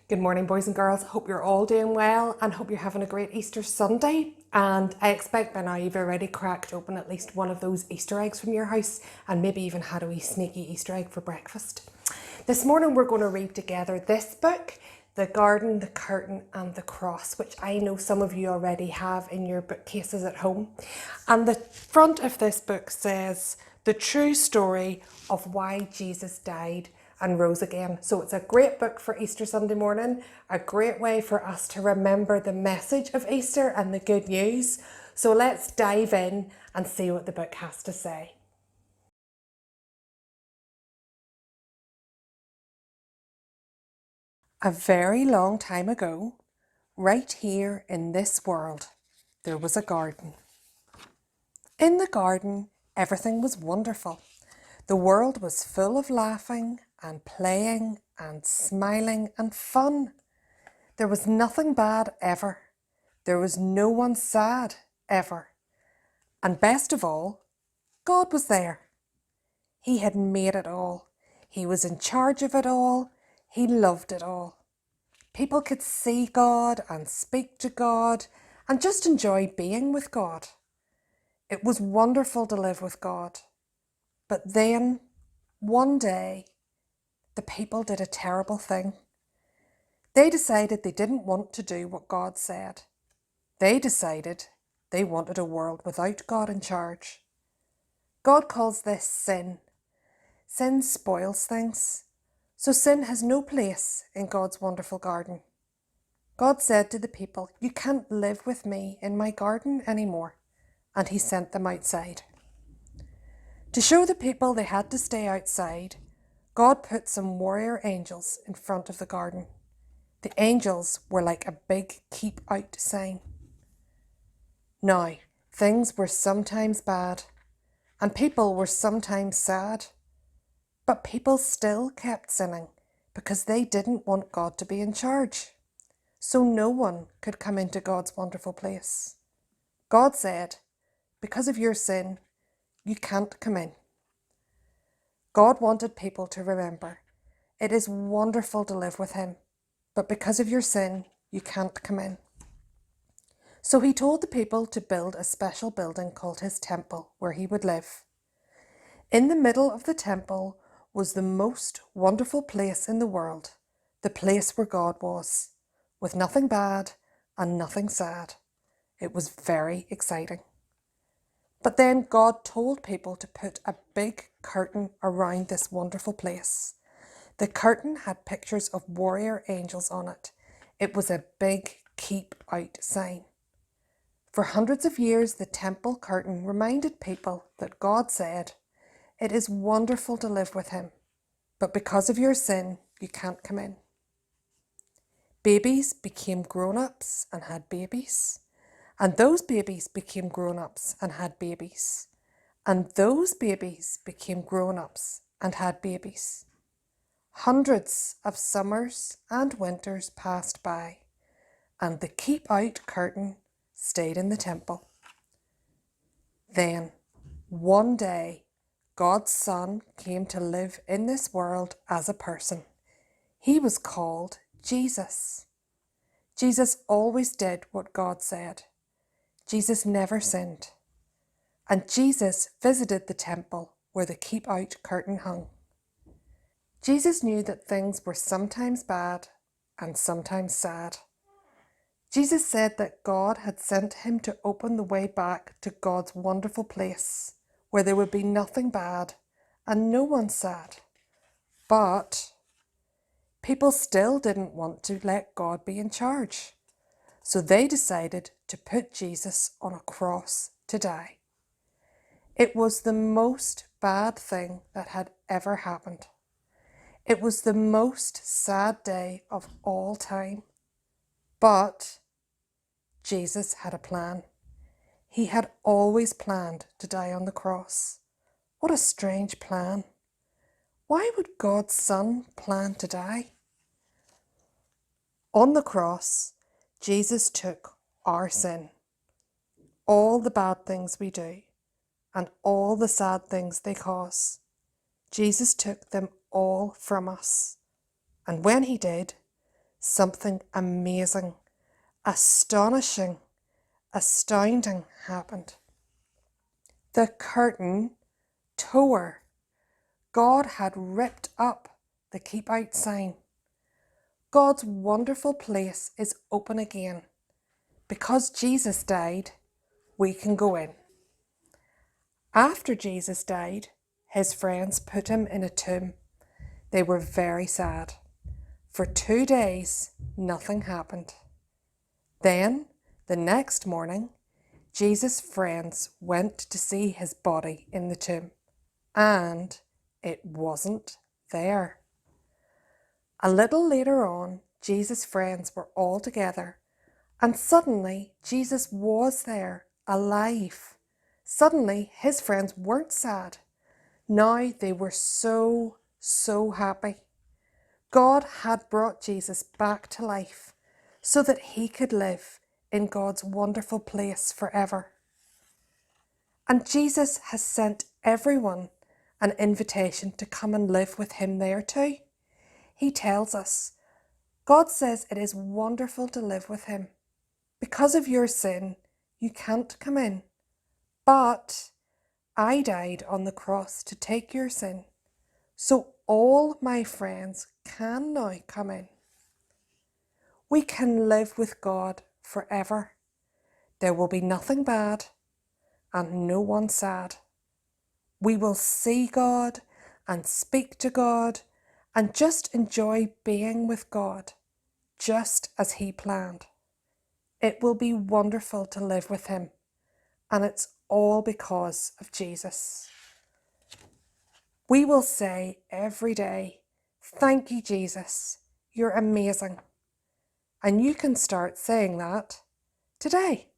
Good morning, boys and girls. Hope you're all doing well and hope you're having a great Easter Sunday. And I expect by now you've already cracked open at least one of those Easter eggs from your house and maybe even had a wee sneaky Easter egg for breakfast. This morning we're going to read together this book, The Garden, the Curtain and the Cross, which I know some of you already have in your bookcases at home. And the front of this book says, The True Story of Why Jesus Died and Rose Again. So it's a great book for Easter Sunday morning, a great way for us to remember the message of Easter and the good news. So let's dive in and see what the book has to say. A very long time ago, right here in this world, there was a garden. In the garden, everything was wonderful. The world was full of laughing and playing and smiling and fun. There was nothing bad ever. There was no one sad ever. And best of all, God was there. He had made it all. He was in charge of it all. He loved it all. People could see God and speak to God and just enjoy being with God. It was wonderful to live with God. But then, one day, the people did a terrible thing. They decided they didn't want to do what God said. They decided they wanted a world without God in charge. God calls this sin. Sin spoils things. So sin has no place in God's wonderful garden. God said to the people, "You can't live with me in my garden anymore." And he sent them outside. To show the people they had to stay outside, God put some warrior angels in front of the garden. The angels were like a big keep out sign. Now, things were sometimes bad, and people were sometimes sad, but people still kept sinning because they didn't want God to be in charge. So no one could come into God's wonderful place. God said, "Because of your sin, you can't come in." God wanted people to remember, it is wonderful to live with him, but because of your sin, you can't come in. So he told the people to build a special building called his temple where he would live. In the middle of the temple was the most wonderful place in the world, the place where God was, with nothing bad and nothing sad. It was very exciting. But then God told people to put a big curtain around this wonderful place. The curtain had pictures of warrior angels on it. It was a big keep out sign. For hundreds of years, the temple curtain reminded people that God said, "It is wonderful to live with him, but because of your sin, you can't come in." Babies became grown-ups and had babies. And those babies became grown-ups and had babies. And those babies became grown-ups and had babies. Hundreds of summers and winters passed by, and the keep-out curtain stayed in the temple. Then, one day, God's Son came to live in this world as a person. He was called Jesus. Jesus always did what God said. Jesus never sinned. And Jesus visited the temple where the keep-out curtain hung. Jesus knew that things were sometimes bad and sometimes sad. Jesus said that God had sent him to open the way back to God's wonderful place, where there would be nothing bad and no one sad. But people still didn't want to let God be in charge. So they decided to put Jesus on a cross to die. It was the most bad thing that had ever happened. It was the most sad day of all time. But Jesus had a plan. He had always planned to die on the cross. What a strange plan. Why would God's Son plan to die? On the cross, Jesus took our sin, all the bad things we do, and all the sad things they cause. Jesus took them all from us. And when he did, something amazing, astonishing, astounding happened. The curtain tore. God had ripped up the keep out sign. God's wonderful place is open again. Because Jesus died, we can go in. After Jesus died, his friends put him in a tomb. They were very sad. For 2 days, nothing happened. Then, the next morning, Jesus' friends went to see his body in the tomb, and it wasn't there. A little later on, Jesus' friends were all together, and suddenly Jesus was there, alive. Suddenly, his friends weren't sad. Now they were so happy. God had brought Jesus back to life so that he could live in God's wonderful place forever. And Jesus has sent everyone an invitation to come and live with him there too. He tells us, God says it is wonderful to live with him. Because of your sin, you can't come in. But I died on the cross to take your sin, so all my friends can now come in. We can live with God forever. There will be nothing bad and no one sad. We will see God and speak to God and just enjoy being with God, just as he planned. It will be wonderful to live with him, and it's all because of Jesus. We will say every day, thank you, Jesus, you're amazing. And you can start saying that today.